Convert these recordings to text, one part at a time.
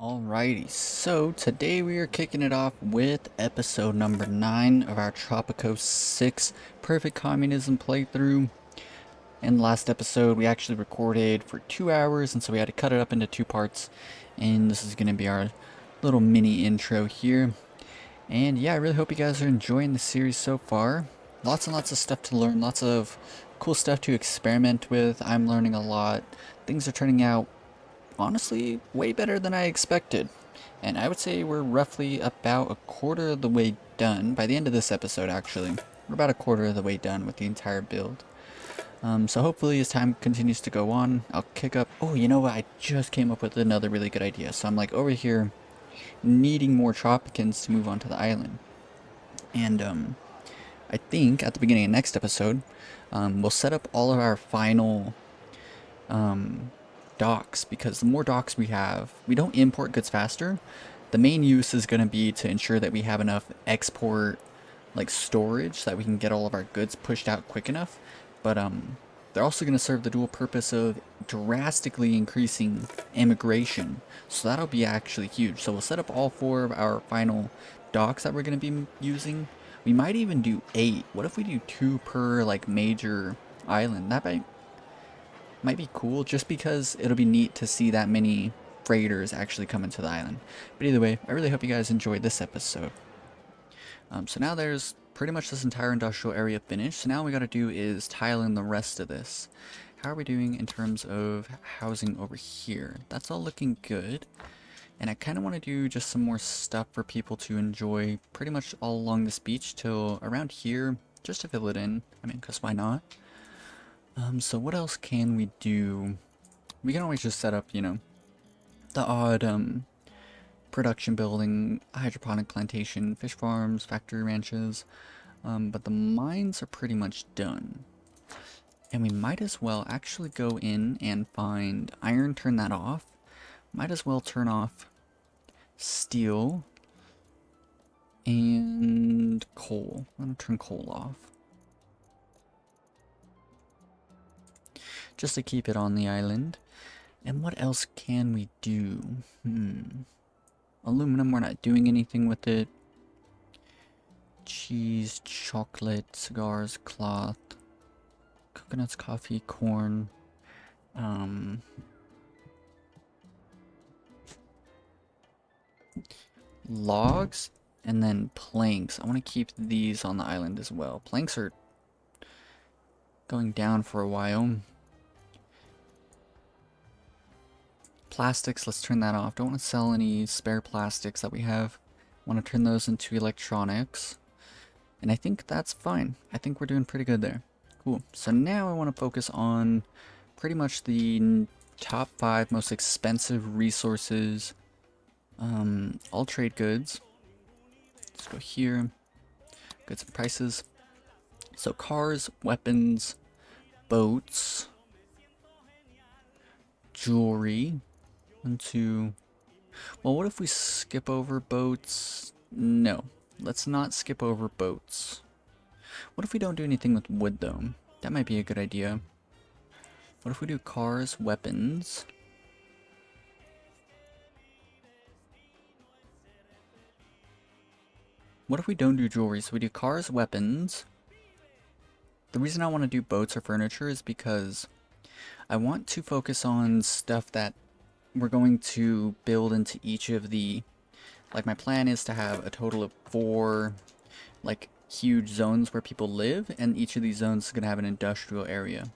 Alrighty, so today we are kicking it off with episode number 9 of our Tropico 6 Perfect Communism playthrough. In the last episode, we actually recorded for 2 hours, and so we had to cut it up into 2 parts. And this is going to be our little mini intro here. And yeah, I really hope you guys are enjoying the series so far. Lots and lots of stuff to learn, lots of cool stuff to experiment with. I'm learning a lot. Things are turning out honestly way better than I expected. And I would say we're roughly about a quarter of the way done. By the end of this episode, actually. We're about a quarter of the way done with the entire build. So hopefully as time continues to go on, I'll kick up... Oh, you know what? I just came up with another really good idea. So I'm like over here needing more Tropicans to move onto the island. And I think at the beginning of next episode, we'll set up all of our final docks, because the more docks we have, we don't import goods faster. The main use is going to be to ensure that we have enough export like storage so that we can get all of our goods pushed out quick enough. But they're also going to serve the dual purpose of drastically increasing immigration. So that'll be actually huge. So we'll set up all 4 of our final docks that we're going to be using. We might even do 8. What if we do 2 per like major island? That might be cool, just because it'll be neat to see that many freighters actually come into the island. But either way, I really hope you guys enjoyed this episode. So now there's pretty much this entire industrial area finished. So now all we gotta do is tile in the rest of this. How are we doing in terms of housing over here? That's all looking good. And I kind of want to do just some more stuff for people to enjoy pretty much all along this beach till around here, just to fill it in. I mean, because why not? So what else can we do? We can always just set up, you know, the odd, production building, hydroponic plantation, fish farms, factory ranches, but the mines are pretty much done. And we might as well actually go in and find iron, turn that off. Might as well turn off steel and coal. I'm gonna turn coal off, just to keep it on the island. And what else can we do? Aluminum, we're not doing anything with it. Cheese, chocolate, cigars, cloth, coconuts, coffee, corn. Logs, and then planks. I want to keep these on the island as well. Planks are going down for a while. Plastics, let's turn that off. Don't want to sell any spare plastics that we have. Want to turn those into electronics. And I think that's fine. I think we're doing pretty good there. Cool. So now I want to focus on pretty much the top 5 most expensive resources. All trade goods. Let's go here. Goods and prices. So cars, weapons, boats, jewelry. 1, 2. Well, what if we skip over boats? No, let's not skip over boats. What if we don't do anything with wood, though? That might be a good idea. What if we do cars, weapons? What if we don't do jewelry? So we do cars, weapons. The reason I want to do boats or furniture is because I want to focus on stuff that we're going to build into each of the, like, my plan is to have a total of 4 like huge zones where people live, and each of these zones is going to have an industrial area,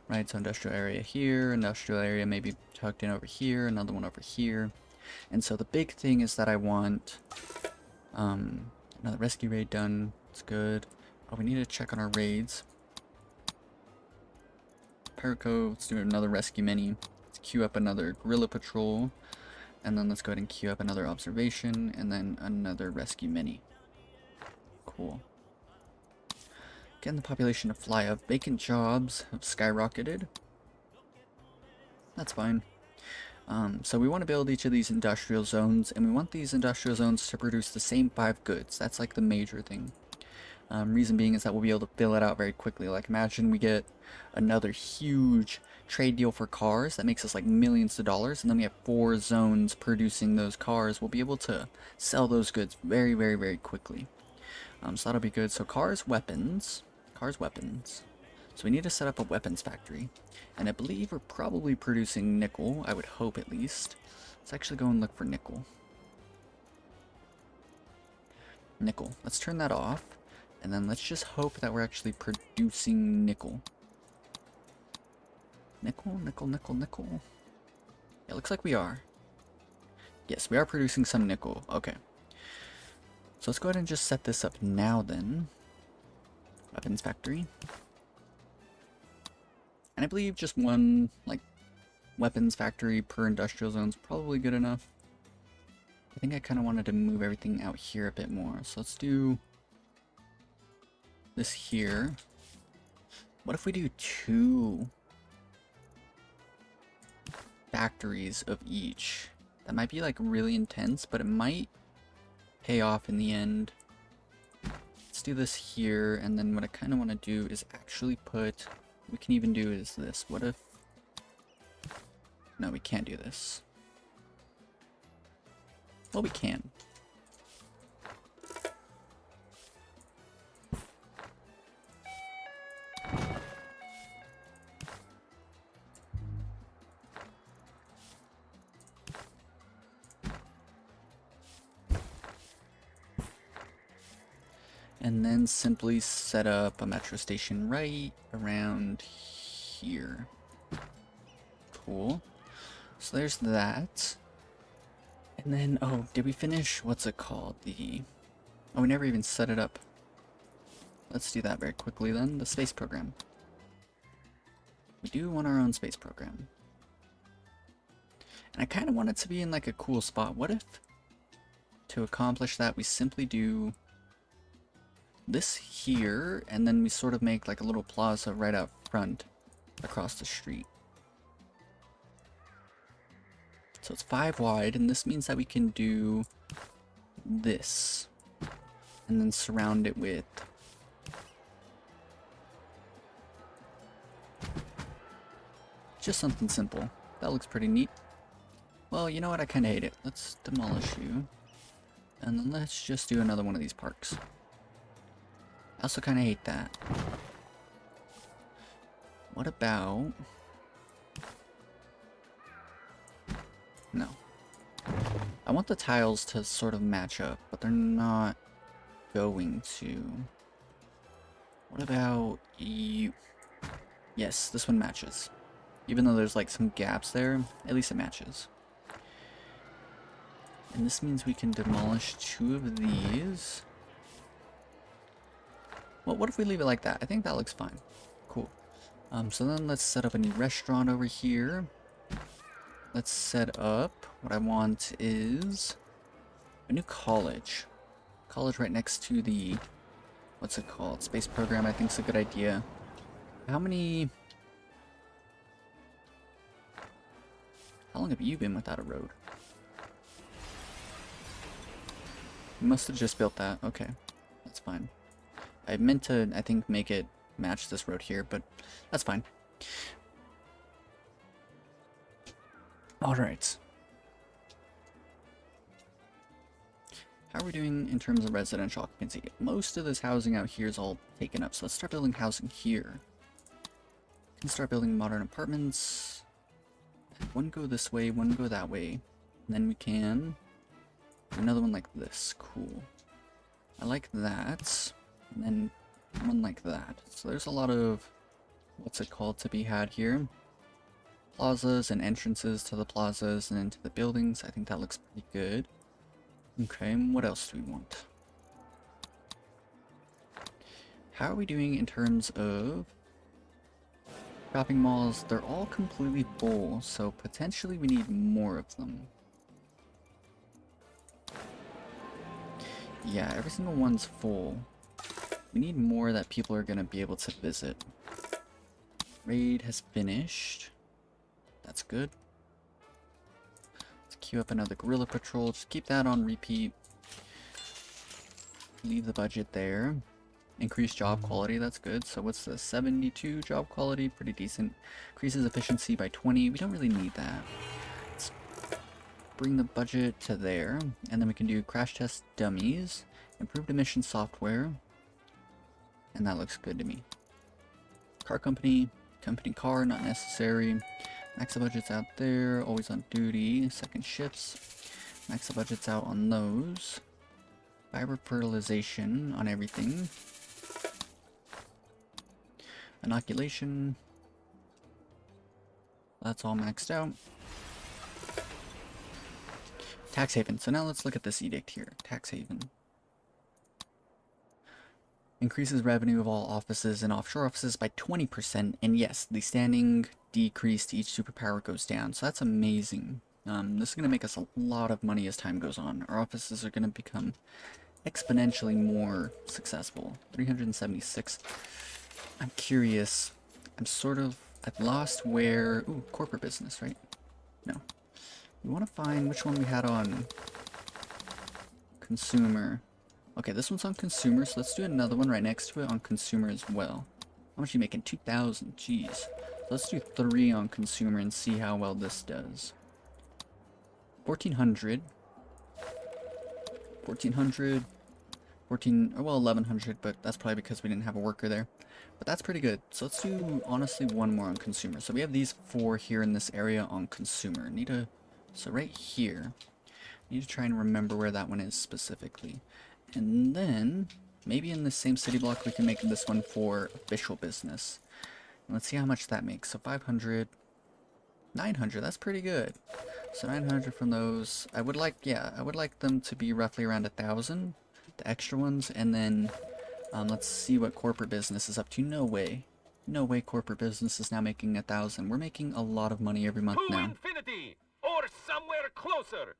right? So industrial area here, industrial area maybe tucked in over here, another one over here. And so the big thing is that I want another rescue raid done. It's good. Oh, we need to check on our raids. Perico, let's do another rescue mini. Queue up another guerrilla patrol, and then let's go ahead and queue up another observation, and then another rescue mini. Cool. Getting the population to fly up. Vacant jobs have skyrocketed. That's fine. So we want to build each of these industrial zones, and we want these industrial zones to produce the same 5 goods. That's like the major thing. Reason being is that we'll be able to fill it out very quickly. Like imagine we get another huge trade deal for cars that makes us like millions of dollars, and then we have 4 zones producing those cars. We'll be able to sell those goods very, very, very quickly. So that'll be good. So cars, weapons. Cars, weapons. So we need to set up a weapons factory. And I believe we're probably producing nickel. I would hope at least. Let's actually go and look for nickel. Nickel. Let's turn that off. And then let's just hope that we're actually producing nickel. Nickel, nickel, nickel, nickel. Yeah, looks like we are. Yes, we are producing some nickel. Okay. So let's go ahead and just set this up now then. Weapons factory. And I believe just one, like, weapons factory per industrial zone is probably good enough. I think I kind of wanted to move everything out here a bit more. So let's do this here. What if we do 2 factories of each? That might be like really intense, but it might pay off in the end. Let's do this here, and then what I kind of want to do is actually put, we can even do is this. What if, no, we can't do this. Well, we can. And then simply set up a metro station right around here. Cool. So there's that. And then, oh, did we finish? What's it called? Oh, we never even set it up. Let's do that very quickly then. The space program. We do want our own space program. And I kind of want it to be in like a cool spot. What if, to accomplish that, we simply do this here, and then we sort of make like a little plaza right out front across the street. So it's 5 wide, and this means that we can do this and then surround it with just something simple. That looks pretty neat. Well, you know what? I kind of hate it. Let's demolish you, and then let's just do another one of these parks. I also kind of hate that. What about... No. I want the tiles to sort of match up, but they're not going to. What about you? Yes, this one matches. Even though there's like some gaps there, at least it matches. And this means we can demolish 2 of these. Well, what if we leave it like that? I think that looks fine. Cool. So then let's set up a new restaurant over here. Let's set up, what I want is a new college. College right next to the, what's it called? Space program, I think is a good idea. How long have you been without a road? You must have just built that. Okay, that's fine. I meant to, I think, make it match this road here, but that's fine. Alright. How are we doing in terms of residential occupancy? Most of this housing out here is all taken up, so let's start building housing here. We can start building modern apartments. One go this way, one go that way. And then we can do another one like this. Cool. I like that. And then one like that. So there's a lot of, what's it called, to be had here. Plazas and entrances to the plazas and into the buildings. I think that looks pretty good. Okay, what else do we want? How are we doing in terms of shopping malls? They're all completely full, so potentially we need more of them. Yeah, every single one's full. We need more that people are going to be able to visit. Raid has finished. That's good. Let's queue up another guerrilla patrol. Just keep that on repeat. Leave the budget there. Increased job quality, that's good. So what's the 72 job quality? Pretty decent. Increases efficiency by 20. We don't really need that. Let's bring the budget to there. And then we can do crash test dummies. Improved emission software. And that looks good to me. Car company. Company car, not necessary. Max the budget's out there. Always on duty. Second shifts. Max the budget's out on those. Fiber fertilization on everything. Inoculation. That's all maxed out. Tax haven. So now let's look at this edict here. Tax haven. Increases revenue of all offices and offshore offices by 20%. And yes, the standing decrease to each superpower goes down. So that's amazing. This is going to make us a lot of money as time goes on. Our offices are going to become exponentially more successful. 376. I'm curious. I've lost where... Ooh, corporate business, right? No. We want to find which one we had on consumer. Okay, this one's on consumer, so let's do another one right next to it on consumer as well. How much are you making? 2,000. Jeez. So let's do 3 on consumer and see how well this does. 1,400. 1,400. 14, or well, 1,100, but that's probably because we didn't have a worker there. But that's pretty good. So let's do, honestly, one more on consumer. So we have these 4 here in this area on consumer. So right here, need to try and remember where that one is specifically. And then, maybe in the same city block, we can make this one for official business. And let's see how much that makes. So 500, 900, that's pretty good. So 900 from those. I would like them to be roughly around 1,000, the extra ones. And then, let's see what corporate business is up to. No way. No way corporate business is now making 1,000. We're making a lot of money every month now. To infinity, or somewhere closer.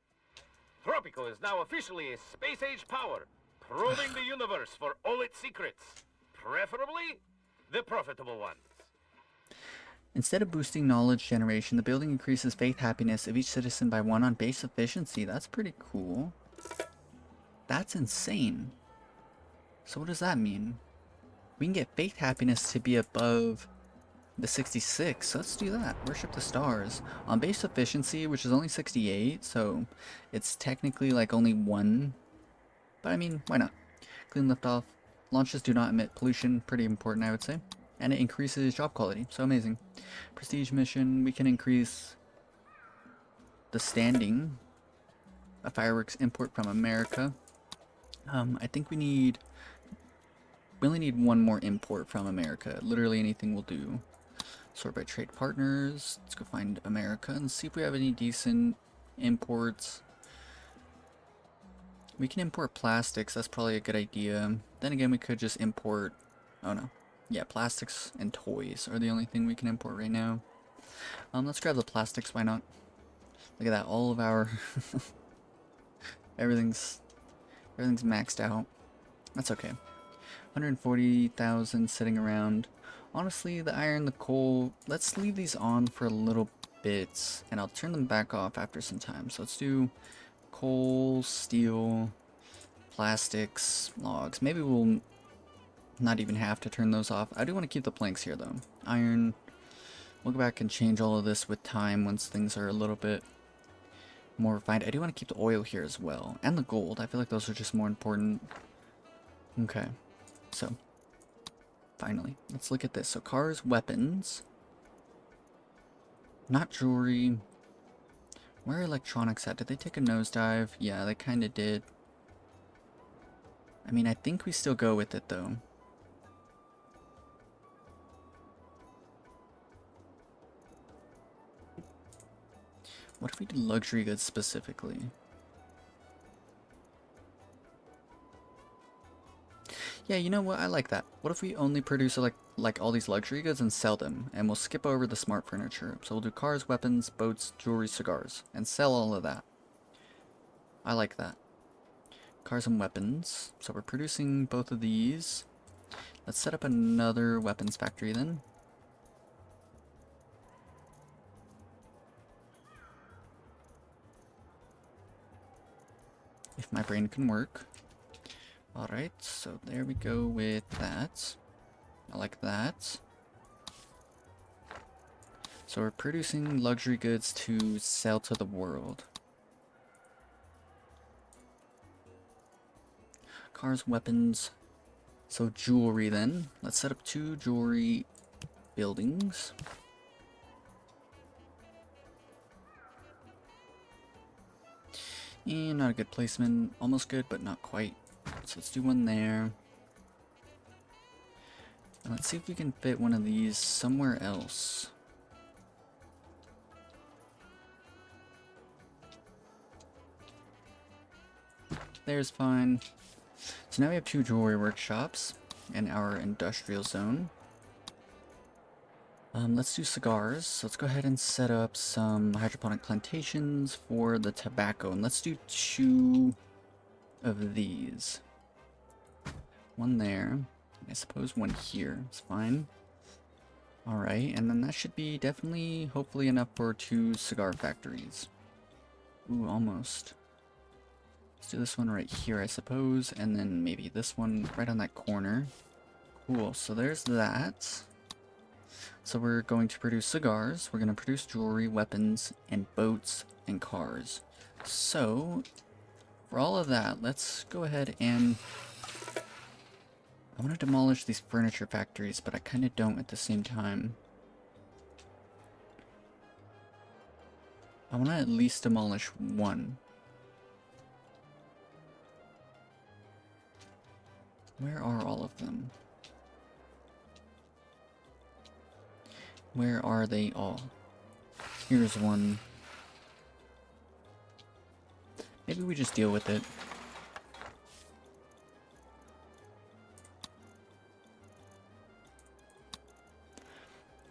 Tropico is now officially a space-age power, probing the universe for all its secrets, preferably the profitable ones. Instead of boosting knowledge generation, the building increases faith happiness of each citizen by 1 on base efficiency. That's pretty cool. That's insane. So what does that mean? We can get faith happiness to be above the 66. So let's do that. Worship the stars. On base efficiency, which is only 68, so it's technically like only 1. But I mean, why not? Clean liftoff. Launches do not emit pollution. Pretty important, I would say. And it increases job quality. So amazing. Prestige mission. We can increase the standing. A fireworks import from America. I think we only need 1 more import from America. Literally anything will do. Sort by trade partners. Let's go find America and see if we have any decent imports. We can import plastics. That's probably a good idea. Then again, we could just import... Oh no. Yeah, plastics and toys are the only thing we can import right now. Let's grab the plastics. Why not? Look at that. All of our... everything's maxed out. That's okay. 140,000 sitting around. Honestly, the iron, the coal, let's leave these on for a little bit, and I'll turn them back off after some time. So let's do coal, steel, plastics, logs. Maybe we'll not even have to turn those off. I do want to keep the planks here, though. Iron, we'll go back and change all of this with time once things are a little bit more refined. I do want to keep the oil here as well, and the gold. I feel like those are just more important. Okay, so... finally, let's look at this. So cars, weapons, not jewelry. Where are electronics at? Did they take a nosedive? Yeah, they kind of did. I mean, I think we still go with it though. What if we do luxury goods specifically? Yeah, you know what? I like that. What if we only produce like all these luxury goods and sell them, and we'll skip over the smart furniture. So we'll do cars, weapons, boats, jewelry, cigars, and sell all of that. I like that. Cars and weapons. So we're producing both of these. Let's set up another weapons factory then. If my brain can work. Alright, so there we go with that. I like that. So we're producing luxury goods to sell to the world. Cars, weapons. So jewelry then. Let's set up 2 jewelry buildings. And not a good placement. Almost good, but not quite. So let's do one there. And let's see if we can fit one of these somewhere else. There's fine. So now we have 2 jewelry workshops in our industrial zone. Let's do cigars. So let's go ahead and set up some hydroponic plantations for the tobacco. And let's do 2 of these. One there. I suppose one here is fine. Alright, and then that should be definitely, hopefully enough for 2 cigar factories. Ooh, almost. Let's do this one right here, I suppose, and then maybe this one right on that corner. Cool, so there's that. So we're going to produce cigars, we're going to produce jewelry, weapons, and boats, and cars. So, for all of that, let's go ahead and... I want to demolish these furniture factories, but I kind of don't at the same time. I want to at least demolish one. Where are all of them? Where are they all? Here's one. Maybe we just deal with it.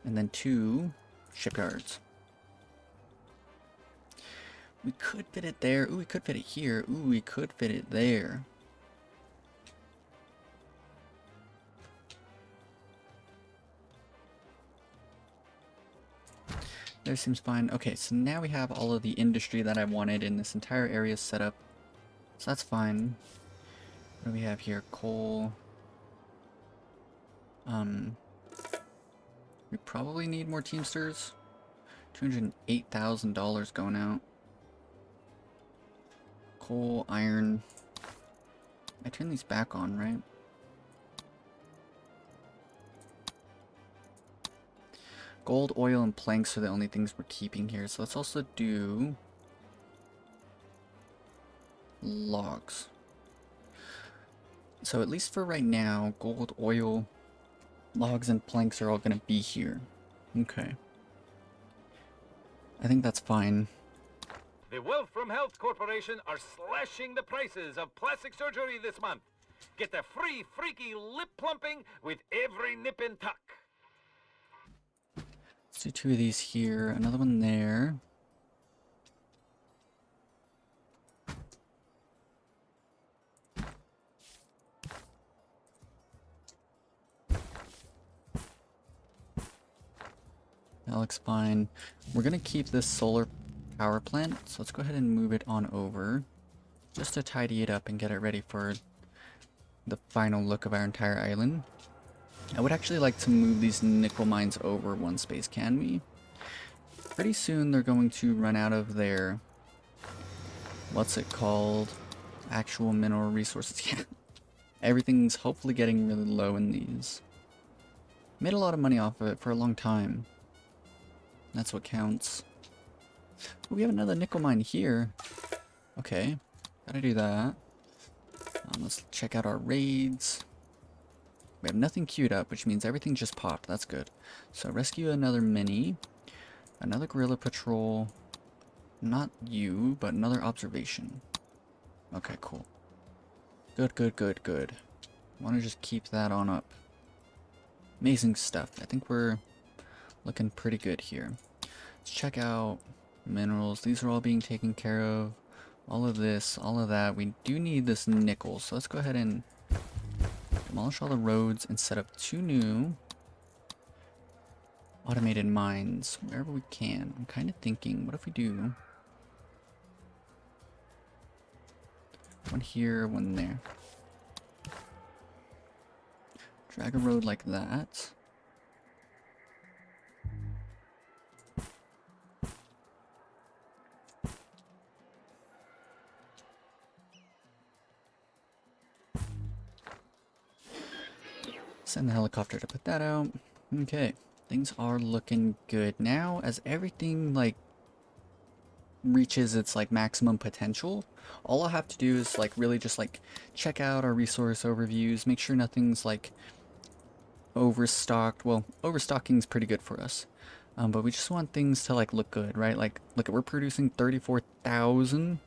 And then 2 shipyards. We could fit it there. Ooh, we could fit it here. Ooh, we could fit it there. There seems fine. Okay, so now we have all of the industry that I wanted in this entire area set up. So that's fine. What do we have here? Coal. We probably need more Teamsters. $208,000 going out. Coal, iron. I turn these back on, right? Gold, oil, and planks are the only things we're keeping here. So let's also do logs. So at least for right now, gold, oil, logs, and planks are all going to be here. Okay. I think that's fine. The Wealth from Health Corporation are slashing the prices of plastic surgery this month. Get a free, freaky lip plumping with every nip and tuck. Let's do 2 of these here, another one there. That looks fine. We're gonna keep this solar power plant, so let's go ahead and move it on over. Just to tidy it up and get it ready for the final look of our entire island. I would actually like to move these nickel mines over one space, can we? Pretty soon they're going to run out of their... what's it called? Actual mineral resources. Yeah. Everything's hopefully getting really low in these. Made a lot of money off of it for a long time. That's what counts. Ooh, we have another nickel mine here. Okay, gotta do that. Let's check out our raids. We have nothing queued up, which means everything just popped. That's good. So rescue another mini. Another guerrilla patrol. Not you, but another observation. Okay, cool. Good, good, good, good. Want to just keep that on up. Amazing stuff. I think we're looking pretty good here. Let's check out minerals. These are all being taken care of. All of this, all of that. We do need this nickel, so let's go ahead and demolish all the roads and set up 2 new automated mines wherever we can. I'm kind of thinking, what if we do one here, one there? Drag a road like that. Send the helicopter to put that out. Okay, things are looking good now as everything like reaches its like maximum potential. All I have to do is like really just like check out our resource overviews, make sure nothing's like overstocked. Well, overstocking is pretty good for us. But we just want things to like look good, right? Like, look, we're producing 34,000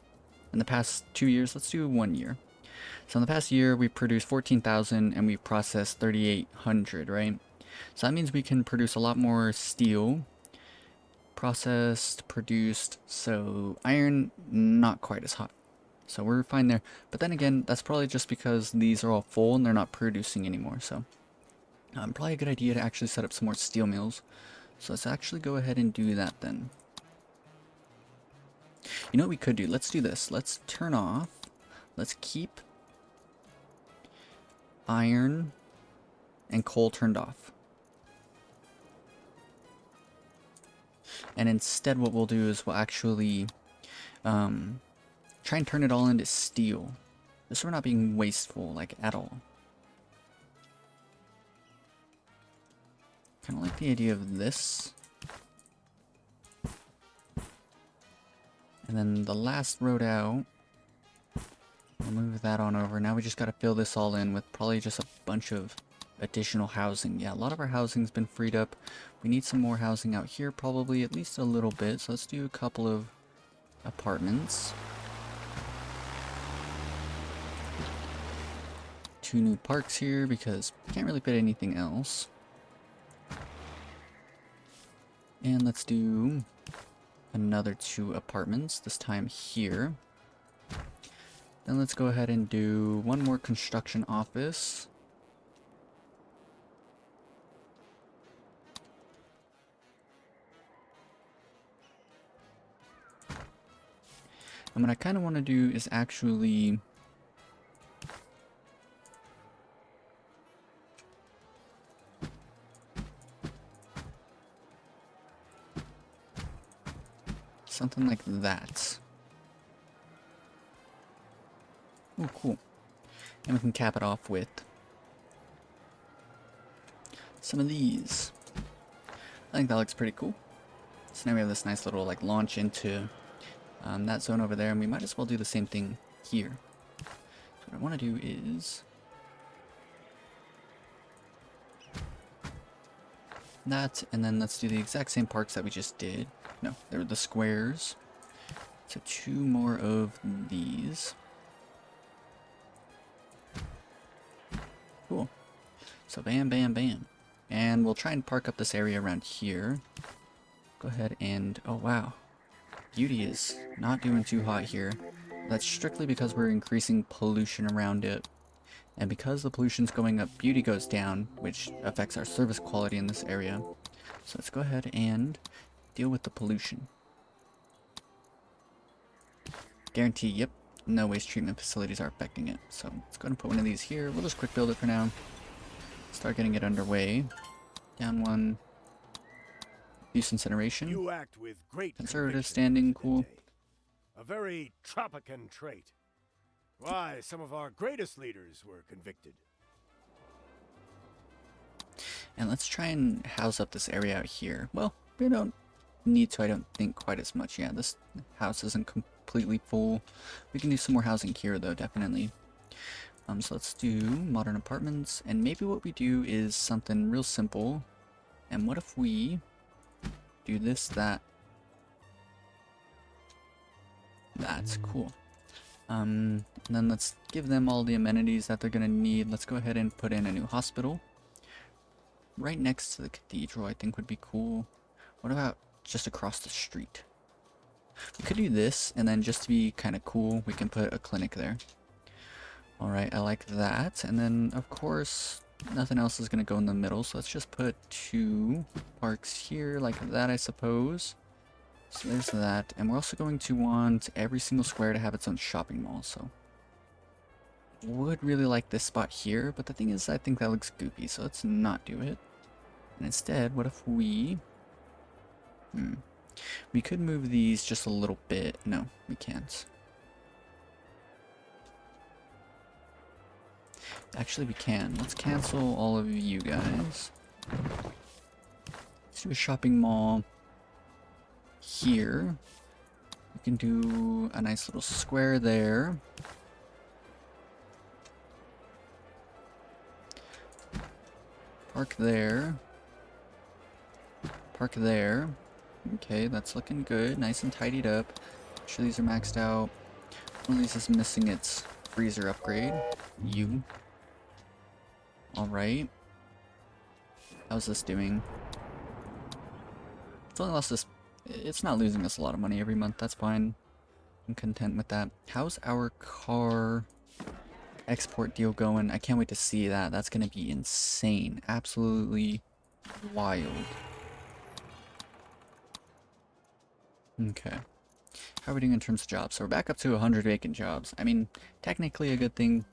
in the past 2 years. Let's do 1 year. So in the past year, we produced 14,000 and we processed 3,800, right? So that means we can produce a lot more steel. Processed, produced, so iron, not quite as hot. So we're fine there. But then again, that's probably just because these are all full and they're not producing anymore. So probably a good idea to actually set up some more steel mills. So let's actually go ahead and do that then. You know what we could do? Let's do this. Let's turn off. Let's keep iron and coal turned off. And instead what we'll do is we'll actually try and turn it all into steel. Just so we're not being wasteful, like, at all. Kind of like the idea of this. And then the last road out, we'll move that on over. Now we just gotta fill this all in with probably just a bunch of additional housing. Yeah, a lot of our housing's been freed up. We need some more housing out here, probably at least a little bit. So let's do a couple of apartments. 2 new parks here because we can't really fit anything else. And let's do another 2 apartments, this time here. Then let's go ahead and do 1 more construction office. And what I kind of want to do is actually something like that. Oh, cool. And we can cap it off with some of these. I think that looks pretty cool. So now we have this nice little like launch into that zone over there, and we might as well do the same thing here. So what I want to do is that, and then let's do the exact same parks that we just did. No, they were the squares. So 2 more of these. Cool. So bam, bam, bam. And we'll try and park up this area around here. Go ahead and, oh wow. Beauty is not doing too hot here. That's strictly because we're increasing pollution around it. And because the pollution's going up, beauty goes down, which affects our service quality in this area. So let's go ahead and deal with the pollution. Guarantee, yep, no waste treatment facilities are affecting it. So let's go ahead and put 1 of these here. We'll just quick build it for now. Start getting it underway. Down 1. Use incineration. You act with great Conservative conviction, standing, cool. Presidente. A very Tropican trait. Why, some of our greatest leaders were convicted. And let's try and house up this area out here. Well, we don't need to, I don't think, quite as much. Yeah, this house isn't completely full. We can do some more housing here, though, definitely. So let's do modern apartments. And maybe what we do is something real simple. And what if we do this, that? That's cool. And then let's give them all the amenities that they're gonna need. Let's go ahead and put in a new hospital. Right next to the cathedral, I think would be cool. What about just across the street? We could do this, and then just to be kind of cool, we can put a clinic there. Alright, I like that. And then, of course, nothing else is going to go in the middle, so let's just put 2 parks here, like that, I suppose. So there's that. And we're also going to want every single square to have its own shopping mall, so would really like this spot here, but the thing is, I think that looks goopy, so let's not do it. And instead, what if we... We could move these just a little bit. No, we can't. Actually, we can. Let's cancel all of you guys. Let's do a shopping mall here. We can do a nice little square there. Park there. Park there. Okay, that's looking good. Nice and tidied up. Make sure these are maxed out. One of these is missing its freezer upgrade. You. Alright. How's this doing? It's only lost us... It's not losing us a lot of money every month. That's fine. I'm content with that. How's our car export deal going? I can't wait to see that. That's going to be insane. Absolutely wild. Okay. How are we doing in terms of jobs? So we're back up to 100 vacant jobs. I mean, technically a good thing.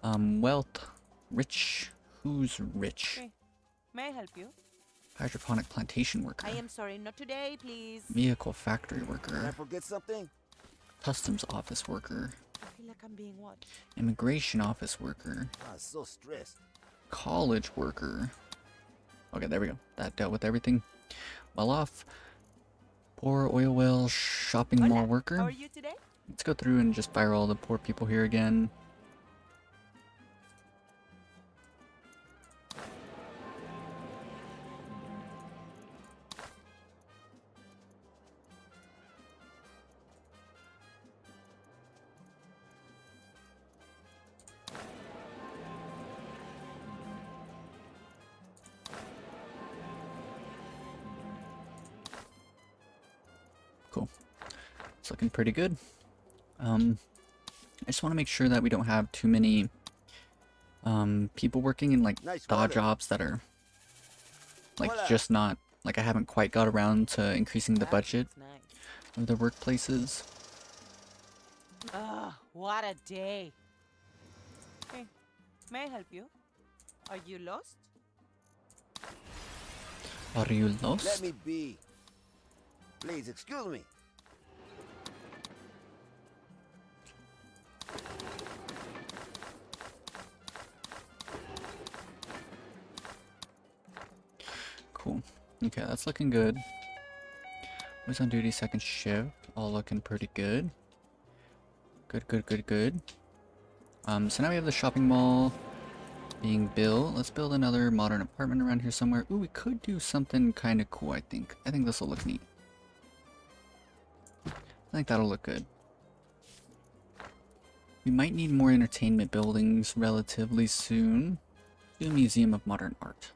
Wealth. Rich. Who's rich? Hey, may I help you? Hydroponic plantation worker. I am sorry, not today, please. Vehicle factory Did I worker. forget something? Customs office worker. I feel like I'm being watched. Immigration office worker. I'm so stressed. College worker. Okay, there we go. That dealt with everything. Well off. Poor oil well shopping mall Hola, worker. how are you today? Let's go through and just fire all the poor people here again. Cool. It's looking pretty good. I just want to make sure that we don't have too many people working in like Nice the weather. jobs that are like Voila. just not like I haven't quite got around to increasing the That budget looks nice. of the workplaces. Ah, what a day. Hey, may I help you? Are you lost? Are you Let lost? me be. Please, excuse me. Cool. Okay, that's looking good. Who's on duty second shift? All looking pretty good. Good, good, good, good. So now we have the shopping mall being built. Let's build another modern apartment around here somewhere. Ooh, we could do something kind of cool, I think. I think this will look neat. I think that'll look good. We might need more entertainment buildings relatively soon. Do a museum of modern art.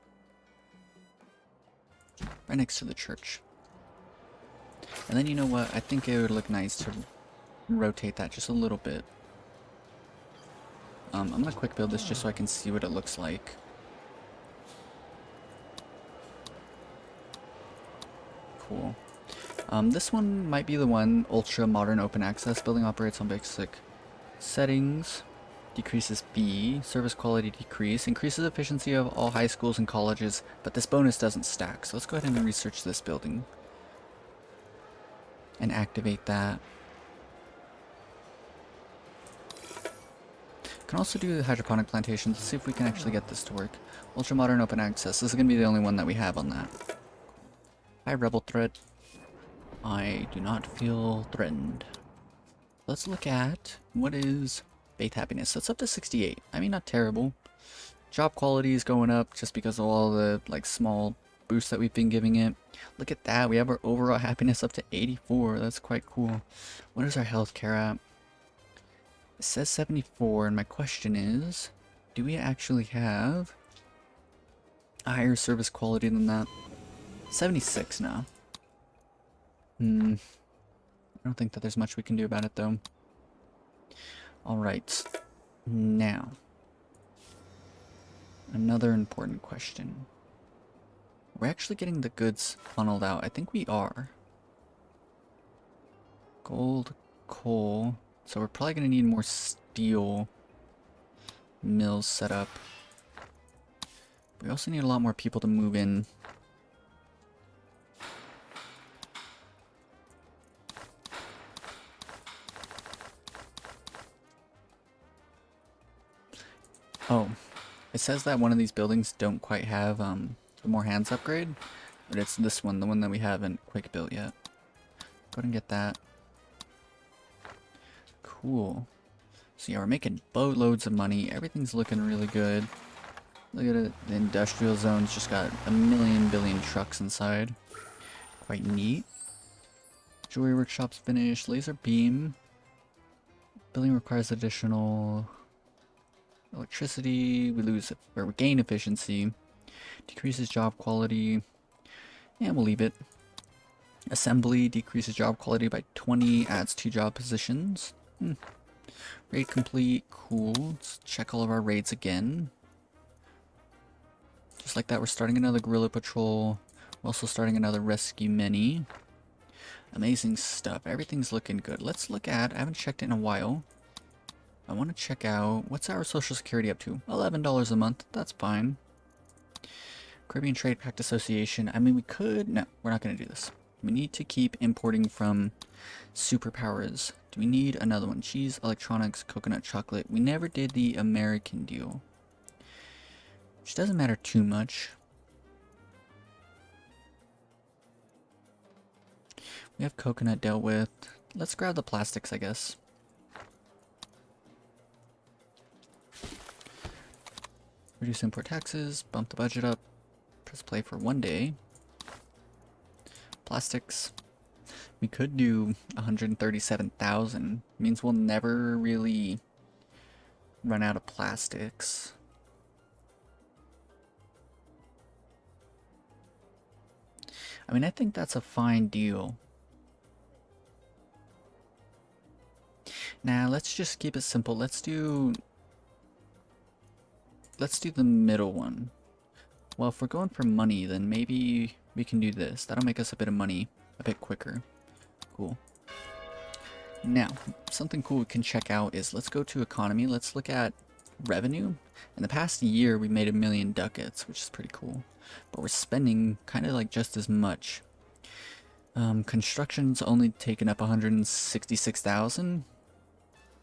Right next to the church. And then you know what? I think it would look nice to rotate that just a little bit. I'm gonna quick build this just so I can see what it looks like. Cool. This one might be the one, ultra modern open access. Building operates on basic settings. Decreases fee, service quality decrease, increases efficiency of all high schools and colleges, but this bonus doesn't stack. So let's go ahead and research this building. And activate that. Can also do the hydroponic plantations. Let's see if we can actually get this to work. Ultra modern open access. This is going to be the only one that we have on that. Hi, Rebel Threat. I do not feel threatened. Let's look at what is faith happiness. That's up to 68. I mean, not terrible. Job quality is going up just because of all the like small boosts that we've been giving it. Look at that. We have our overall happiness up to 84. That's quite cool. What is our healthcare at? It says 74, and my question is, do we actually have a higher service quality than that? 76 now. I don't think that there's much we can do about it, though. Alright. Now. Another important question. We're actually getting the goods funneled out. I think we are. Gold, coal. So we're probably going to need more steel mills set up. We also need a lot more people to move in. Oh, it says that one of these buildings don't quite have the more hands upgrade, but it's this one, the one that we haven't quick built yet. Go ahead and get that. Cool. So yeah, we're making boatloads of money. Everything's looking really good. Look at it. The industrial zone's just got a million billion trucks inside. Quite neat. Jewelry workshop's finished. Laser beam. Building requires additional electricity. We lose or we gain efficiency. Decreases job quality. And we'll leave it. Assembly decreases job quality by 20. Adds 2 job positions. Raid complete. Cool. Let's check all of our raids again. Just like that, we're starting another guerrilla patrol. We're also starting another rescue mini. Amazing stuff. Everything's looking good. Let's look at, I haven't checked it in a while. I want to check out, what's our social security up to? $11 a month. That's fine. Caribbean Trade Pact Association. I mean, we could, no, we're not going to do this. We need to keep importing from superpowers. Do we need another one? Cheese, electronics, coconut, chocolate. We never did the American deal, which doesn't matter too much. We have coconut dealt with. Let's grab the plastics, I guess. Reduce import taxes, bump the budget up. Press play for 1 day. Plastics. We could do 137,000. Means we'll never really run out of plastics. I mean, I think that's a fine deal. Now, let's just keep it simple. Let's do the middle one. Well, if we're going for money, then maybe we can do this. That'll make us a bit of money a bit quicker. Cool. Now, something cool we can check out is, let's go to economy. Let's look at revenue. In the past year, we made 1 million ducats, which is pretty cool. But we're spending kind of like just as much. Construction's only taken up 166,000.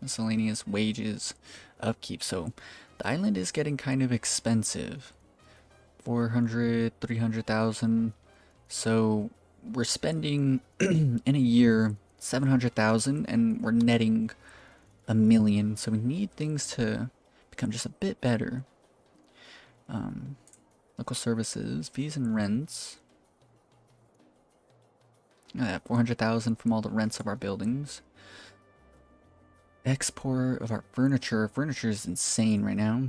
Miscellaneous wages, upkeep. So the island is getting kind of expensive. 400, 300,000. So we're spending in a year 700,000 and we're netting 1 million. So we need things to become just a bit better. Local services, fees and rents. 400,000 from all the rents of our buildings. Export of our furniture. Furniture is insane right now.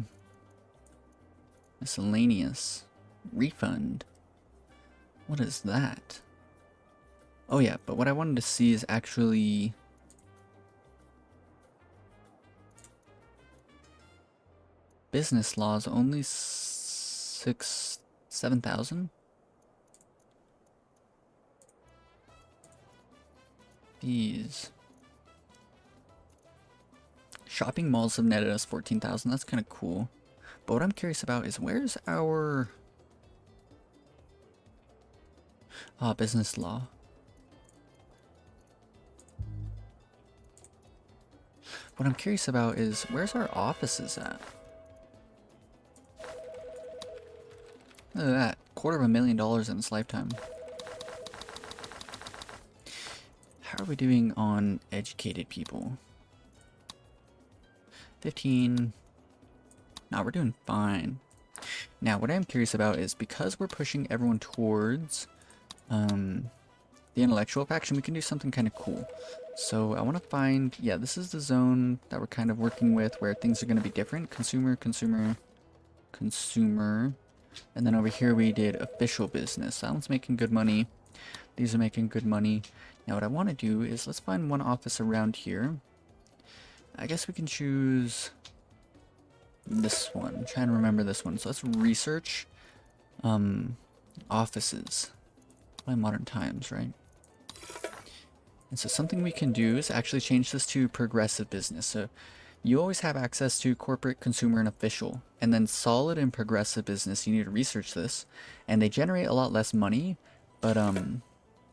Miscellaneous. Refund. What is that? Oh yeah, but what I wanted to see is actually... business laws, only 7,000? Fees. Shopping malls have netted us 14,000. That's kind of cool. But what I'm curious about is, where's our business law? What I'm curious about is, where's our offices at? Look at that. $250,000 in its lifetime. How are we doing on educated people? 15. No, we're doing fine. Now, what I'm curious about is, because we're pushing everyone towards the intellectual faction, we can do something kind of cool. So I want to find, yeah, this is the zone that we're kind of working with, where things are going to be different. Consumer, consumer, consumer. And then over here we did official business. That one's making good money. These are making good money. Now what I want to do is, let's find one office around here. I guess we can choose this one. I'm trying to remember this one. So let's research offices by modern times, right? And so something we can do is actually change this to progressive business. So you always have access to corporate, consumer, and official. And then solid and progressive business, you need to research this. And they generate a lot less money, but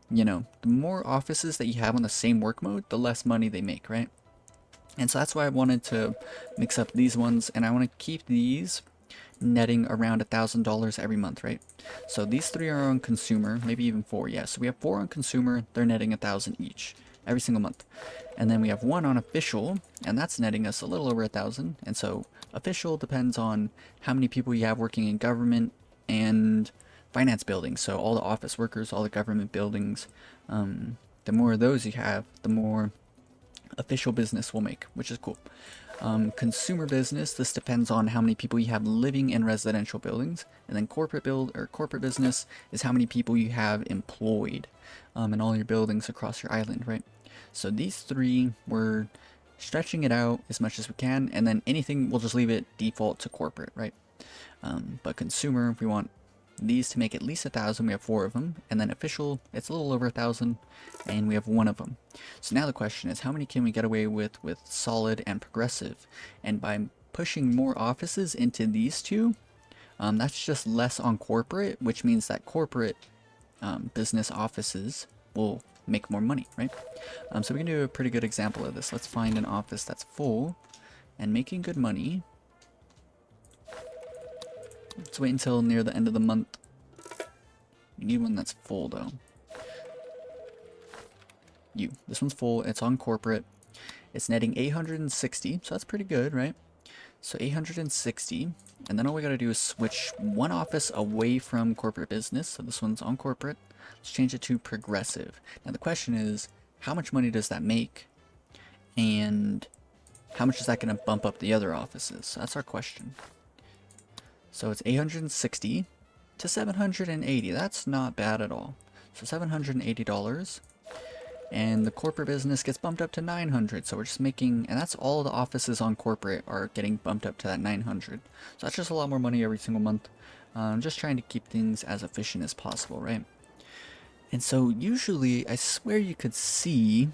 you know, the more offices that you have on the same work mode, the less money they make, right? And so that's why I wanted to mix up these ones, and I want to keep these netting around $1,000 every month, right? So these 3 are on consumer, maybe even 4, yeah. So we have 4 on consumer, they're netting 1,000 each every single month. And then we have 1 on official, and that's netting us a little over 1,000. And so official depends on how many people you have working in government and finance buildings. So all the office workers, all the government buildings, the more of those you have, the more official business will make, which is cool. Consumer business, this depends on how many people you have living in residential buildings, and then corporate business is how many people you have employed in all your buildings across your island, right? So these 3, we're stretching it out as much as we can, and then anything we'll just leave it default to corporate, right? But consumer, we want these to make at least 1,000. We have 4 of them, and then official, it's a little over 1,000, and we have 1 of them. So now the question is, how many can we get away with solid and progressive? And by pushing more offices into these 2, that's just less on corporate, which means that corporate business offices will make more money, right? So we can do a pretty good example of this. Let's find an office that's full and making good money. Let's wait until near the end of the month. We need one that's full though. This one's full. It's on corporate. It's netting 860, so that's pretty good, right? So 860, and then all we gotta do is switch 1 office away from corporate business. So this one's on corporate. Let's change it to progressive. Now the question is, how much money does that make? And how much is that gonna bump up the other offices? So that's our question. So it's 860 to 780. That's not bad at all. So $780. And the corporate business gets bumped up to 900. So we're just making, and that's all the offices on corporate are getting bumped up to that 900. So that's just a lot more money every single month. I'm just trying to keep things as efficient as possible, right? And so usually, I swear you could see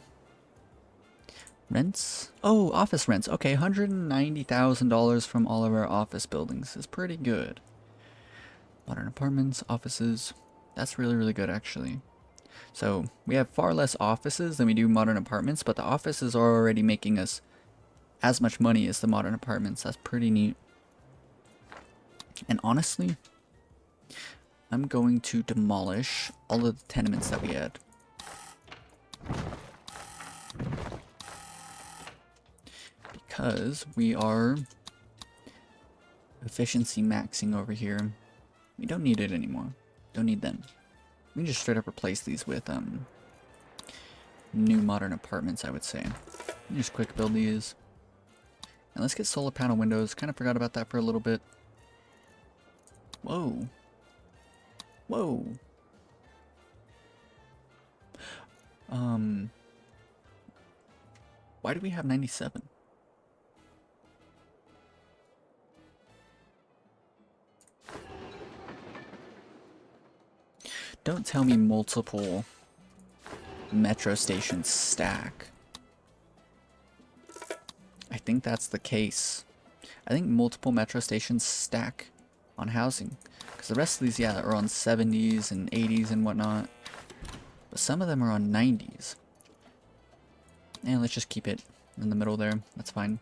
rents. Oh, office rents. Okay, $190,000 from all of our office buildings is pretty good. Modern apartments, offices. That's really, really good, actually. So we have far less offices than we do modern apartments, but the offices are already making us as much money as the modern apartments. That's pretty neat. And honestly, I'm going to demolish all of the tenements that we had. Because we are efficiency maxing over here. We don't need it anymore. Don't need them. We can just straight up replace these with new modern apartments, I would say. Just quick build these. And let's get solar panel windows. Kind of forgot about that for a little bit. Whoa. Whoa. Why do we have 97? Don't tell me multiple metro stations stack. I think that's the case. I think multiple metro stations stack on housing. Because the rest of these, yeah, are on 70s and 80s and whatnot. But some of them are on 90s. And let's just keep it in the middle there. That's fine.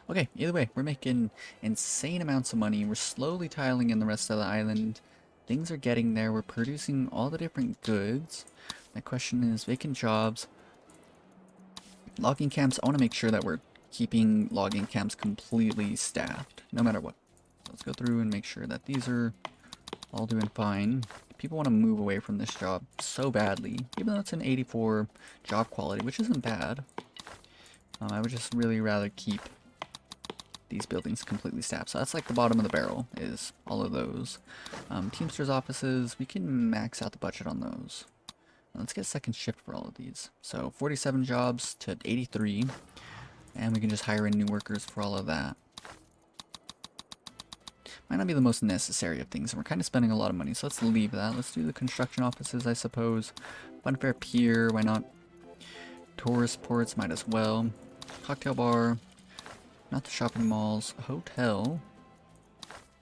Okay, either way, we're making insane amounts of money. We're slowly tiling in the rest of the island. Things are getting there. We're producing all the different goods. My question is vacant jobs. Logging camps. I want to make sure that we're keeping logging camps completely staffed, no matter what. So let's go through and make sure that these are all doing fine. People want to move away from this job so badly, even though it's an 84 job quality, which isn't bad. I would just really rather keep these buildings completely staffed. So that's like the bottom of the barrel is all of those. Teamsters offices, we can max out the budget on those. Let's get second shift for all of these. So 47 jobs to 83. And we can just hire in new workers for all of that. Might not be the most necessary of things, and we're kind of spending a lot of money, so let's leave that. Let's do the construction offices, I suppose. Funfair Pier, why not? Tourist ports, might as well. Cocktail bar. Not the shopping malls. Hotel.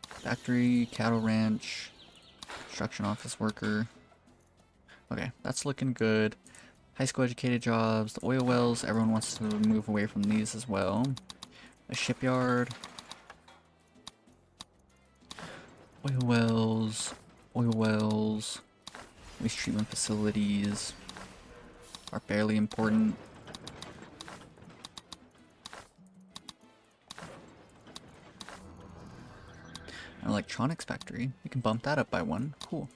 Factory, cattle ranch, construction office worker. Okay, that's looking good. High school educated jobs, the oil wells, everyone wants to move away from these as well. A shipyard. Oil wells, waste treatment facilities are barely important. An electronics factory, we can bump that up by one, cool.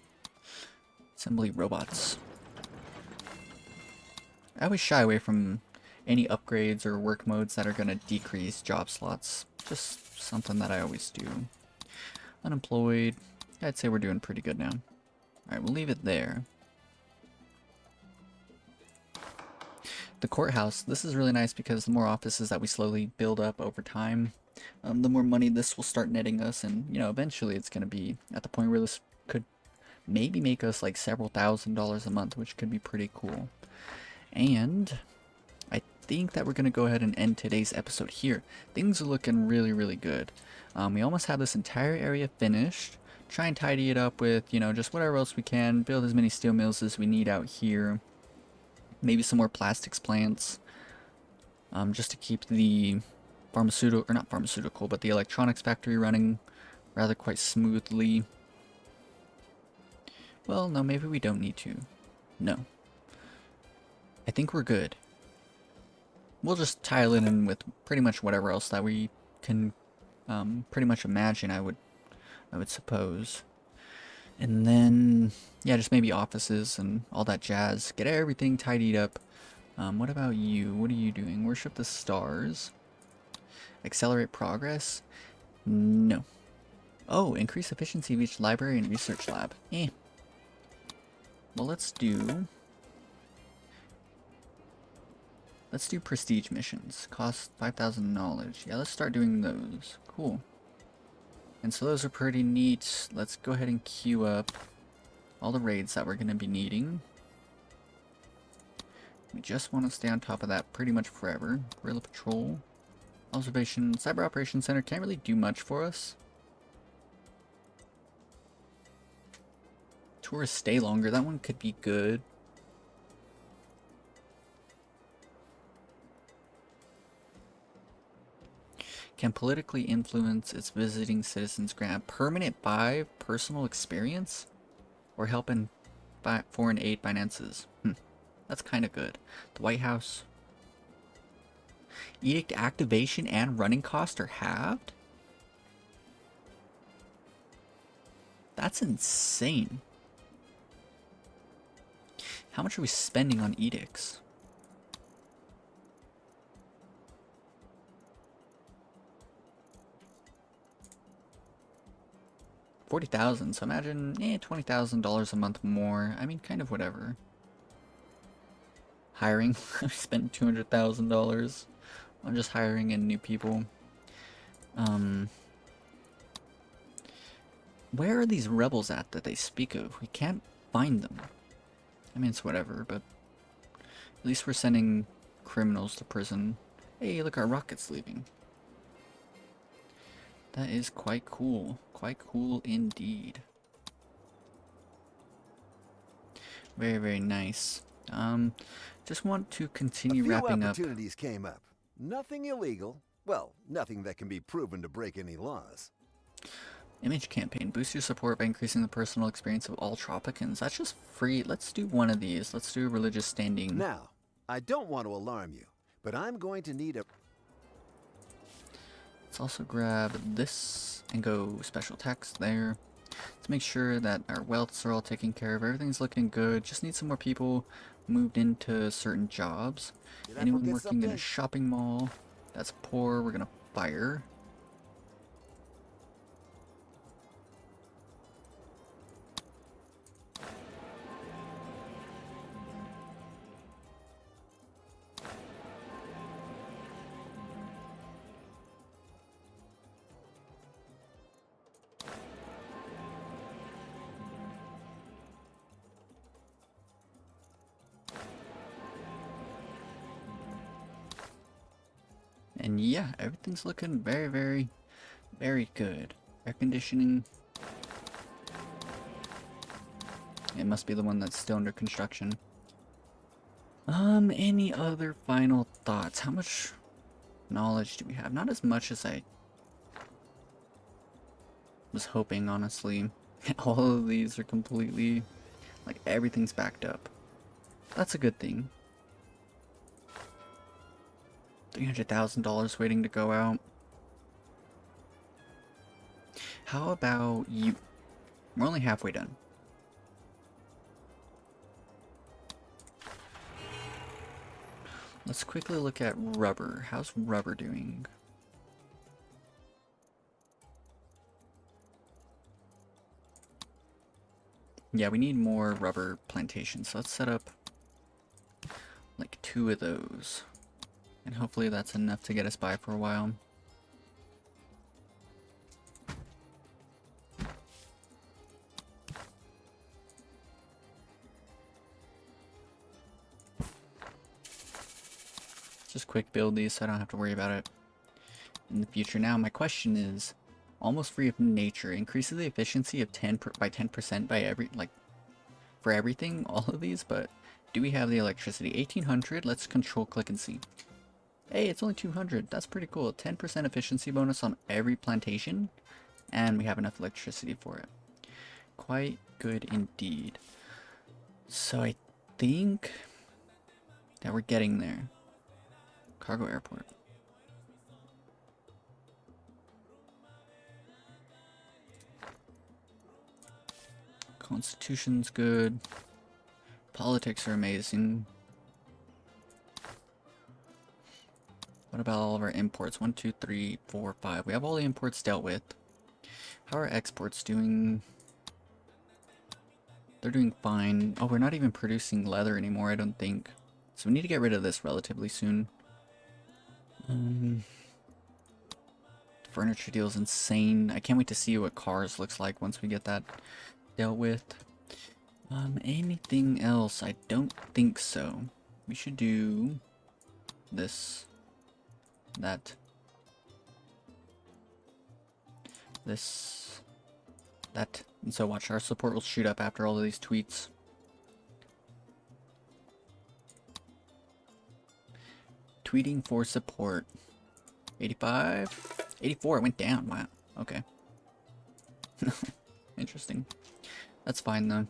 Assembly robots. I always shy away from any upgrades or work modes that are going to decrease job slots. Just something that I always do. Unemployed. I'd say we're doing pretty good now. Alright, we'll leave it there. The courthouse. This is really nice because the more offices that we slowly build up over time, the more money this will start netting us. And, you know, eventually it's going to be at the point where this could maybe make us like several $1,000s a month, which could be pretty cool. And I think that we're going to go ahead and end today's episode here. Things are looking really, really good. We almost have this entire area finished. Try and tidy it up with, you know, just whatever else we can. Build as many steel mills as we need out here. Maybe some more plastics plants. Just to keep the pharmaceutical, or not pharmaceutical, but the electronics factory running rather quite smoothly. Well, no, maybe we don't need to. No. I think we're good. We'll just tile it in with pretty much whatever else that we can pretty much imagine, I would suppose. And then, yeah, just maybe offices and all that jazz. Get everything tidied up. What about you? What are you doing? Worship the stars. Accelerate progress? No. Oh, increase efficiency of each library and research lab. Eh. Well, let's do prestige missions. Cost 5,000 knowledge. Yeah, let's start doing those. Cool. And so those are pretty neat. Let's go ahead and queue up all the raids that we're going to be needing. We just want to stay on top of that pretty much forever. Guerrilla Patrol. Observation. Cyber Operations Center can't really do much for us. Tourists stay longer. That one could be good. Can politically influence its visiting citizens grant permanent buy personal experience or help in foreign aid finances? That's kind of good. The White House. Edict activation and running costs are halved? That's insane. How much are we spending on edicts? $40,000, so imagine $20,000 a month more. I mean, kind of whatever. Hiring. I spent $200,000 on just hiring in new people. Where are these rebels at that they speak of? We can't find them. I mean, it's whatever, but at least we're sending criminals to prison. Hey, look, our rocket's leaving. That is quite cool. Quite cool indeed. Very, very nice. Just want to continue wrapping up. Opportunities came up. Nothing illegal. Well, nothing that can be proven to break any laws. Image campaign. Boost your support by increasing the personal experience of all Tropicans. That's just free. Let's do one of these. Let's do religious standing. Now, I don't want to alarm you, but I'm going to need a... Let's also grab this and go special text there. Let's make sure that our wealths are all taken care of. Everything's looking good. Just need some more people moved into certain jobs. Anyone working in a shopping mall that's poor, we're gonna fire. And yeah, everything's looking very, very, very good. Air conditioning. It must be the one that's still under construction. Any other final thoughts? How much knowledge do we have? Not as much as I was hoping, honestly. All of these are completely, like, everything's backed up. That's a good thing. $300,000 waiting to go out. How about you? We're only halfway done. Let's quickly look at rubber. How's rubber doing? Yeah, we need more rubber plantations. So let's set up like 2 of those. And hopefully that's enough to get us by for a while. Just quick build these so I don't have to worry about it in the future. Now my question is, almost free of nature increases the efficiency of by 10% by every, like, for everything, all of these, but do we have the electricity? 1800, let's control click and see. Hey, it's only 200, that's pretty cool. 10% efficiency bonus on every plantation, and we have enough electricity for it. Quite good indeed. So I think that we're getting there. Cargo airport. Constitution's good. Politics are amazing. What about all of our imports? 1, 2, 3, 4, 5. We have all the imports dealt with. How are exports doing? They're doing fine. Oh, we're not even producing leather anymore, I don't think. So we need to get rid of this relatively soon. Furniture deal is insane. I can't wait to see what cars looks like once we get that dealt with. Anything else? I don't think so. We should do this, that, this, that. And so watch, our support will shoot up after all of these tweets. Tweeting for support. 85? 84, it went down. Wow. Okay. Interesting. That's fine though.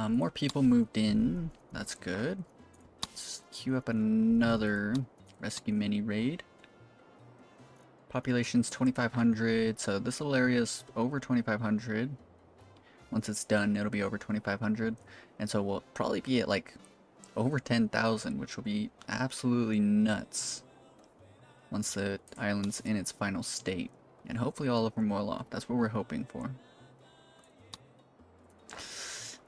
More people moved in. That's good. Let's queue up another rescue mini raid. Population's 2,500, so this little area is over 2,500. Once it's done, it'll be over 2,500. And so we'll probably be at like over 10,000, which will be absolutely nuts once the island's in its final state. And hopefully all of them will off. That's what we're hoping for.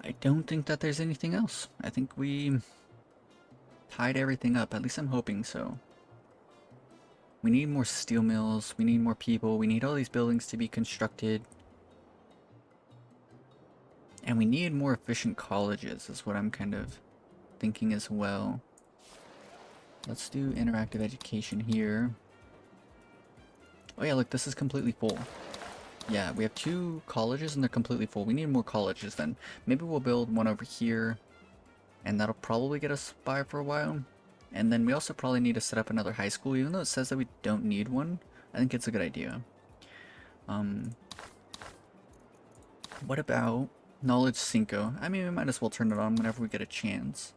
I don't think that there's anything else. I think we tied everything up. At least I'm hoping so. We need more steel mills. We need more people. We need all these buildings to be constructed. And we need more efficient colleges is what I'm kind of thinking as well. Let's do interactive education here. Oh yeah, look, this is completely full. Yeah, we have 2 colleges and they're completely full. We need more colleges then. Maybe we'll build one over here. And that'll probably get us by for a while. And then we also probably need to set up another high school. Even though it says that we don't need one, I think it's a good idea. What about Knowledge Cinco? I mean, we might as well turn it on whenever we get a chance.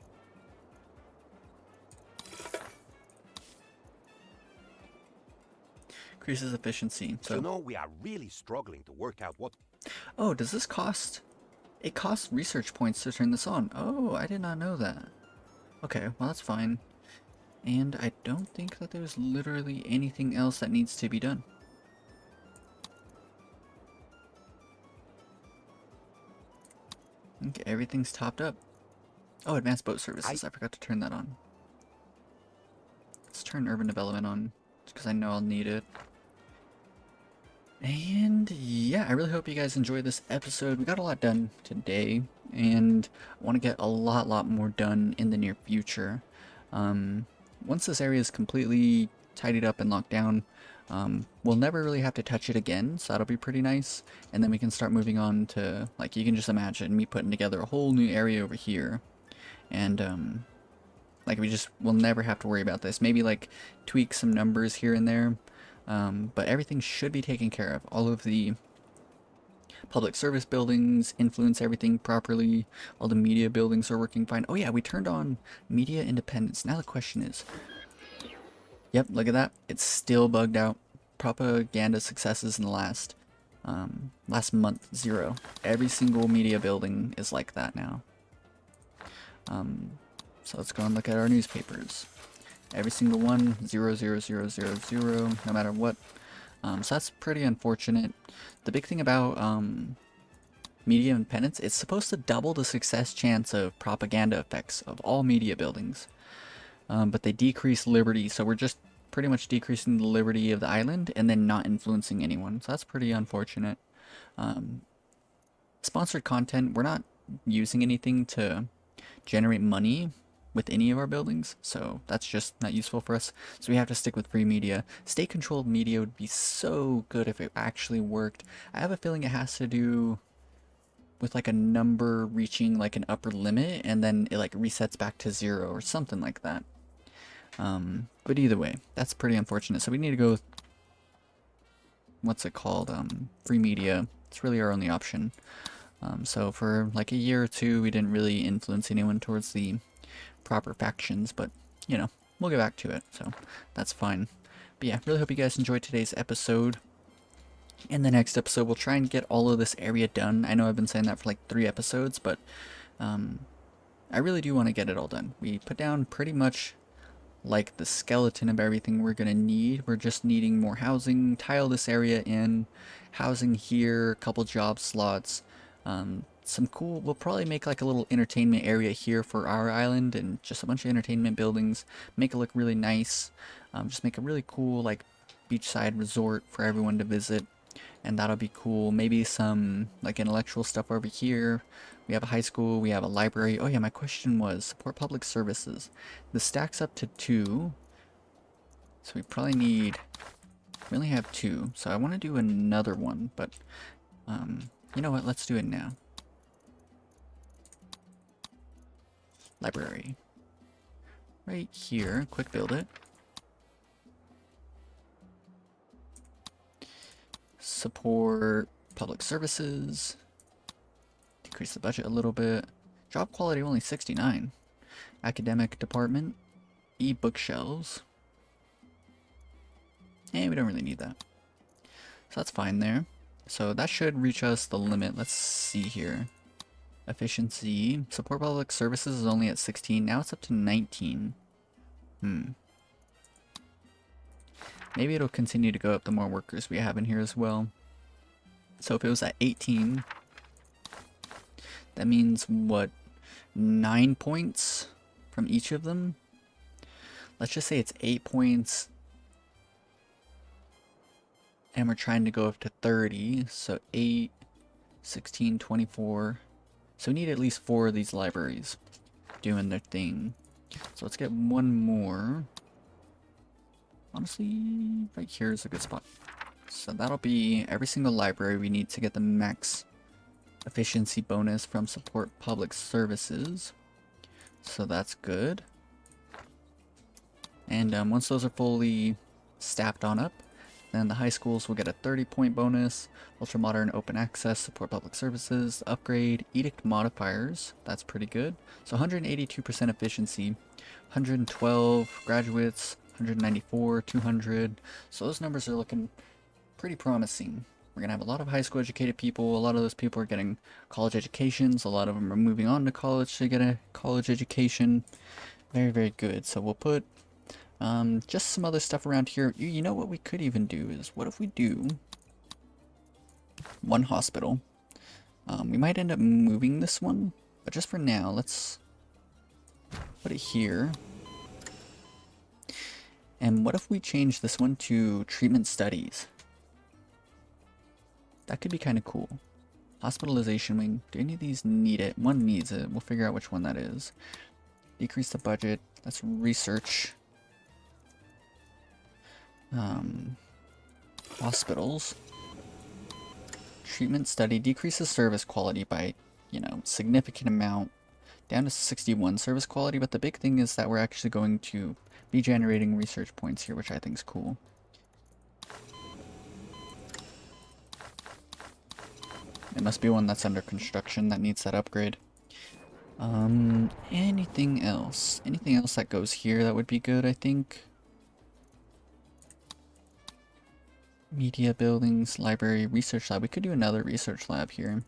Increases efficiency. So, You know, we are really struggling to work out what... oh, does this cost? It costs research points to turn this on. Oh, I did not know that. Okay, well that's fine. And I don't think that there's literally anything else that needs to be done. Okay, everything's topped up. Oh, advanced boat services. I forgot to turn that on. Let's turn urban development on, because I know I'll need it. And yeah, I really hope you guys enjoyed this episode. We got a lot done today, and I want to get a lot more done in the near future. Once this area is completely tidied up and locked down. We'll never really have to touch it again, so that'll be pretty nice. And then we can start moving on to, like, you can just imagine me putting together a whole new area over here. And, like, we'll never have to worry about this. Maybe, like, tweak some numbers here and there. But everything should be taken care of. All of the public service buildings influence everything properly. All the media buildings are working fine. Oh yeah, we turned on media independence. Now the question is, yep, look at that. It's still bugged out. Propaganda successes in the last month, 0. Every single media building is like that now. So let's go and look at our newspapers. Every single one, 0, 0, 0, 0, 0, no matter what. So that's pretty unfortunate. The big thing about media independence, it's supposed to double the success chance of propaganda effects of all media buildings. But they decrease liberty, so we're just pretty much decreasing the liberty of the island and then not influencing anyone. So that's pretty unfortunate. Sponsored content, we're not using anything to generate money with any of our buildings, so that's just not useful for us. So we have to stick with free media. State controlled media would be so good if it actually worked. I have a feeling it has to do with like a number reaching like an upper limit and then it like resets back to 0 or something like that. But either way, that's pretty unfortunate. So we need to go with, what's it called, free media. It's really our only option. So for like a year or two we didn't really influence anyone towards the proper factions, but you know, we'll get back to it, so that's fine. But yeah, really hope you guys enjoyed today's episode. In the next episode we'll try and get all of this area done. I know I've been saying that for like 3 episodes, but I really do want to get it all done. We put down pretty much like the skeleton of everything we're gonna need. We're just needing more housing, tile this area in, housing here, a couple job slots, some cool, we'll probably make like a little entertainment area here for our island and just a bunch of entertainment buildings, make it look really nice, just make a really cool like beachside resort for everyone to visit, and that'll be cool. Maybe some like intellectual stuff over here. We have a high school, we have a library. Oh yeah, my question was support public services. This stacks up to 2, so we probably need, we only have 2, so I want to do another one, but you know what, let's do it now. Library. Right here, quick build it. Support public services. Decrease the budget a little bit. Job quality only 69. Academic department. E-bookshelves. And we don't really need that. So that's fine there. So that should reach us the limit. Let's see here. Efficiency. Support public services is only at 16. Now it's up to 19. Maybe it'll continue to go up the more workers we have in here as well. So if it was at 18, that means what? 9 points from each of them? Let's just say it's 8 points. And we're trying to go up to 30. So 8, 16, 24. So we need at least 4 of these libraries doing their thing. So let's get one more. Honestly, right here is a good spot. So that'll be every single library we need to get the max efficiency bonus from support public services. So that's good. And once those are fully staffed on up, then the high schools will get a 30-point bonus. Ultra modern open access, support public services, upgrade, edict modifiers. That's pretty good. So 182% efficiency, 112 graduates, 194, 200. So those numbers are looking pretty promising. We're gonna have a lot of high school educated people. A lot of those people are getting college educations. A lot of them are moving on to college to get a college education. Very, very good. So we'll put just some other stuff around here. You know what we could even do is, what if we do one hospital? We might end up moving this one, but just for now, let's put it here. And what if we change this one to treatment studies? That could be kind of cool. Hospitalization wing. Do any of these need it? One needs it. We'll figure out which one that is. Decrease the budget. That's research. Hospitals. Treatment study decreases service quality by, significant amount, down to 61 service quality, but the big thing is that we're actually going to be generating research points here, which I think is cool. It must be one that's under construction that needs that upgrade. Anything else? Anything else that goes here that would be good, I think? Media buildings, library, research lab. We could do another research lab here.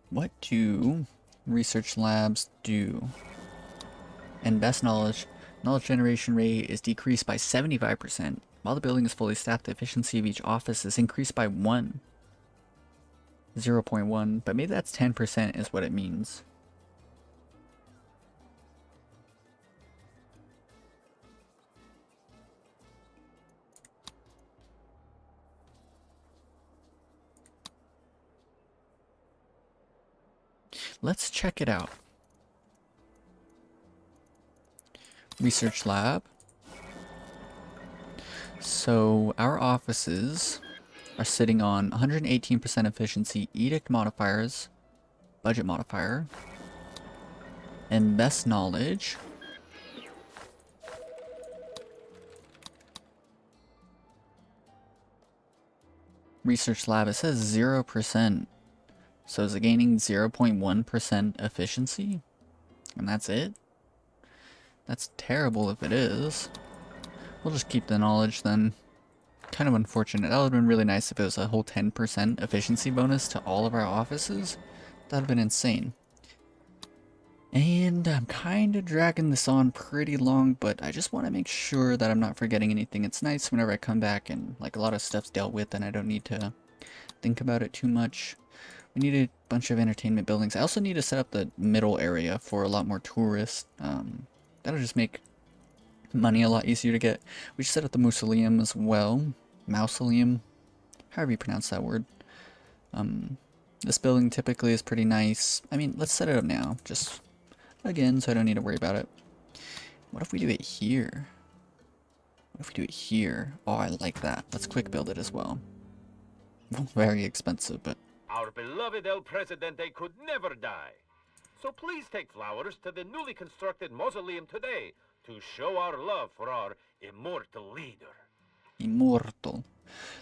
What do research labs do? And best knowledge generation rate is decreased by 75%. While the building is fully staffed, the efficiency of each office is increased by 0.1, but maybe that's 10% is what it means. Let's check it out. Research lab. So our offices are sitting on 118% efficiency, edict modifiers, budget modifier, and best knowledge. Research lab, it says 0%. So is it gaining 0.1% efficiency? And that's it? That's terrible if it is. We'll just keep the knowledge then. Kind of unfortunate. That would have been really nice if it was a whole 10% efficiency bonus to all of our offices. That would have been insane. And I'm kind of dragging this on pretty long, but I just want to make sure that I'm not forgetting anything. It's nice whenever I come back and like a lot of stuff's dealt with and I don't need to think about it too much. We need a bunch of entertainment buildings. I also need to set up the middle area for a lot more tourists. That'll just make money a lot easier to get. We should set up the mausoleum as well. Mausoleum, however you pronounce that word. This building typically is pretty nice. I mean, let's set it up now, just again, so I don't need to worry about it. What if we do it here? What if we do it here? Oh, I like that. Let's quick build it as well. Very expensive, but Our beloved El Presidente could never die. So please take flowers to the newly constructed mausoleum today to show our love for our immortal leader. Immortal.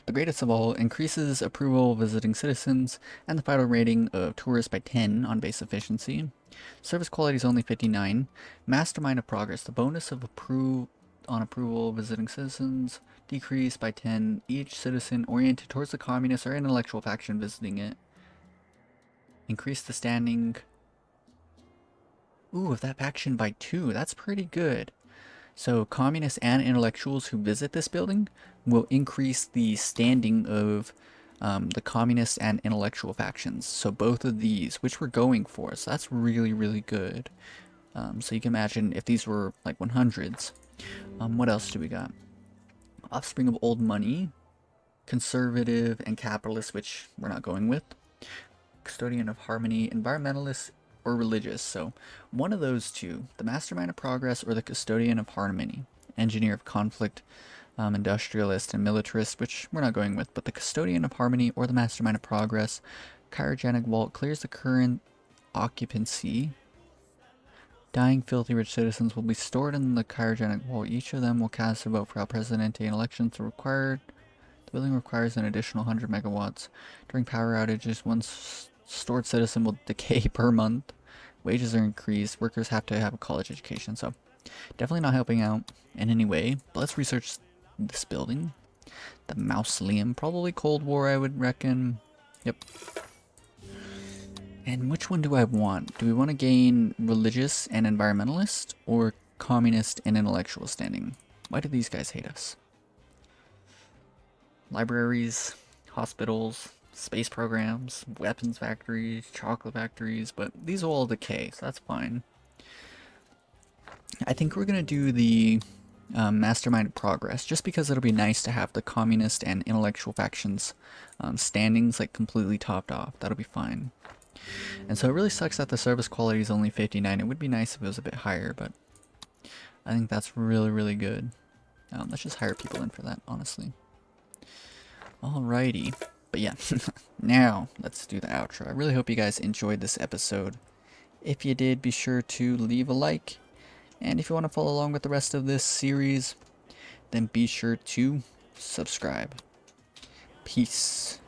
The greatest of all increases approval of visiting citizens and the final rating of tourists by 10 on base efficiency. Service quality is only 59. Mastermind of progress. The bonus of approval of visiting citizens decreased by 10. Each citizen oriented towards the communist or intellectual faction visiting it. Increase the standing. Ooh, of that faction by 2. That's pretty good. So communists and intellectuals who visit this building will increase the standing of the communist and intellectual factions. So both of these, which we're going for, so that's really, really good. So you can imagine if these were like 100s. What else do we got? Offspring of old money, conservative and capitalist, which we're not going with. Custodian of harmony, environmentalist, or religious. So one of those two, the mastermind of progress or the custodian of harmony. Engineer of conflict, industrialist, and militarist, which we're not going with, but the custodian of harmony or the mastermind of progress. Cryogenic vault clears the current occupancy. Dying filthy rich citizens will be stored in the cryogenic vault. Each of them will cast a vote for El Presidente in elections required. The building requires an additional 100 megawatts. During power outages, one stored citizen will decay per month. Wages are increased. Workers have to have a college education. So definitely not helping out in any way. But let's research this building. The mausoleum. Probably Cold War, I would reckon. Yep. And which one do I want? Do we want to gain religious and environmentalist or communist and intellectual standing? Why do these guys hate us? Libraries, hospitals, space programs, weapons factories, chocolate factories, but these will all decay, so that's fine. I think we're going to do the mastermind of progress, just because it'll be nice to have the communist and intellectual factions standings like completely topped off. That'll be fine. And so it really sucks that the service quality is only 59. It would be nice if it was a bit higher, but I think that's really, really good. Let's just hire people in for that, honestly. Alrighty. But yeah, now let's do the outro. I really hope you guys enjoyed this episode. If you did, be sure to leave a like. And if you want to follow along with the rest of this series, then be sure to subscribe. Peace.